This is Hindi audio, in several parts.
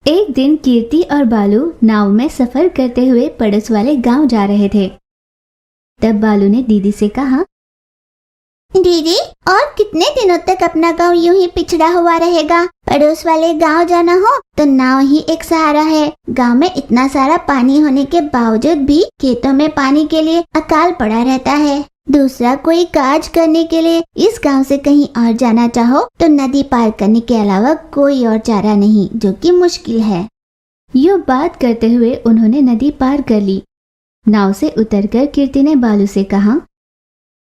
एक दिन कीर्ति और बालू नाव में सफर करते हुए पड़ोस वाले गांव जा रहे थे। तब बालू ने दीदी से कहा, दीदी, और कितने दिनों तक अपना गांव यूं ही पिछड़ा हुआ रहेगा? पड़ोस वाले गांव जाना हो तो नाव ही एक सहारा है। गांव में इतना सारा पानी होने के बावजूद भी खेतों में पानी के लिए अकाल पड़ा रहता है। दूसरा कोई काज करने के लिए इस गांव से कहीं और जाना चाहो तो नदी पार करने के अलावा कोई और चारा नहीं, जो कि मुश्किल है। यूं बात करते हुए उन्होंने नदी पार कर ली। नाव से उतरकर कीर्ति ने बालू से कहा,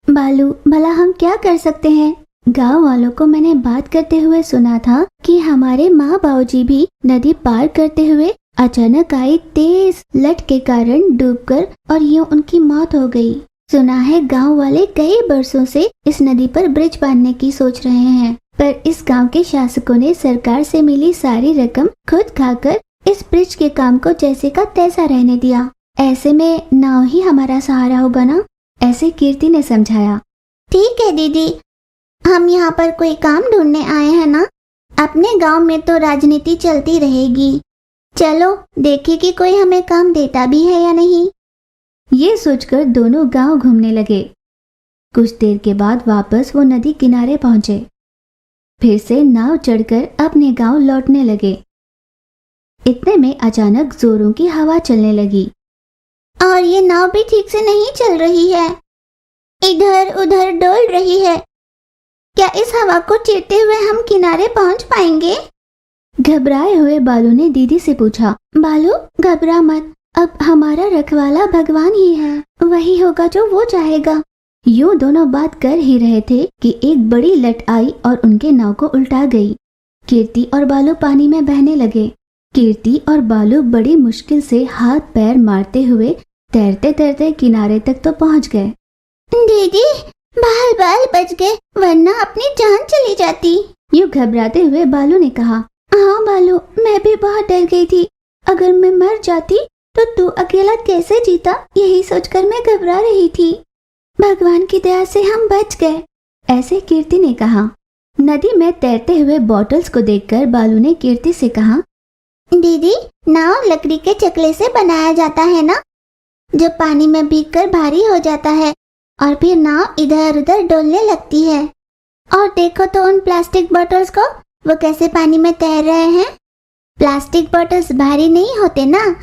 बालू, भला हम क्या कर सकते हैं? गांव वालों को मैंने बात करते हुए सुना था कि हमारे माँ बाबूजी भी नदी पार करते हुए अचानक आई तेज लट के कारण डूबकर और यूं उनकी मौत हो गई। सुना है गांव वाले कई बरसों से इस नदी पर ब्रिज बांधने की सोच रहे हैं, पर इस गांव के शासकों ने सरकार से मिली सारी रकम खुद खाकर इस ब्रिज के काम को जैसे का तैसा रहने दिया। ऐसे में नाव ही हमारा सहारा होगा ना? ऐसे कीर्ति ने समझाया। ठीक है दीदी, हम यहाँ पर कोई काम ढूंढने आए हैं ना। अपने गांव में तो राजनीति चलती रहेगी। चलो देखें कि कोई हमें काम देता भी है या नहीं। ये सोचकर दोनों गांव घूमने लगे। कुछ देर के बाद वापस वो नदी किनारे पहुंचे। फिर से नाव चढ़कर अपने गांव लौटने लगे। इतने में अचानक जोरों की हवा चलने लगी और ये नाव भी ठीक से नहीं चल रही है, इधर उधर डोल रही है। क्या इस हवा को चीरते हुए हम किनारे पहुंच पाएंगे? घबराए हुए बालू ने दीदी से पूछा। बालू, घबरा मत, अब हमारा रखवाला भगवान ही है, वही होगा जो वो चाहेगा। यूं दोनों बात कर ही रहे थे कि एक बड़ी लट आई और उनके नाव को उल्टा गई। कीर्ति और बालू पानी में बहने लगे। कीर्ति और बालू बड़ी मुश्किल से हाथ पैर मारते हुए तैरते तैरते किनारे तक तो पहुंच गए। दीदी, बाल बाल बच गए, वरना अपनी जान चली जाती। यूं घबराते हुए बालू ने कहा। हाँ बालू, मैं भी बहुत डर गई थी। अगर मैं मर जाती तो तू अकेला कैसे जीता, यही सोचकर मैं घबरा रही थी। भगवान की दया से हम बच गए, ऐसे कीर्ति ने कहा। नदी में तैरते हुए बॉटल्स को देखकर बालू ने कीर्ति से कहा, दीदी, नाव लकड़ी के चकले से बनाया जाता है ना, जो पानी में भीगकर भारी हो जाता है और फिर नाव इधर उधर डोलने लगती है। और देखो तो उन प्लास्टिक बॉटल्स को, वो कैसे पानी में तैर रहे हैं। प्लास्टिक बॉटल्स भारी नहीं होते ना,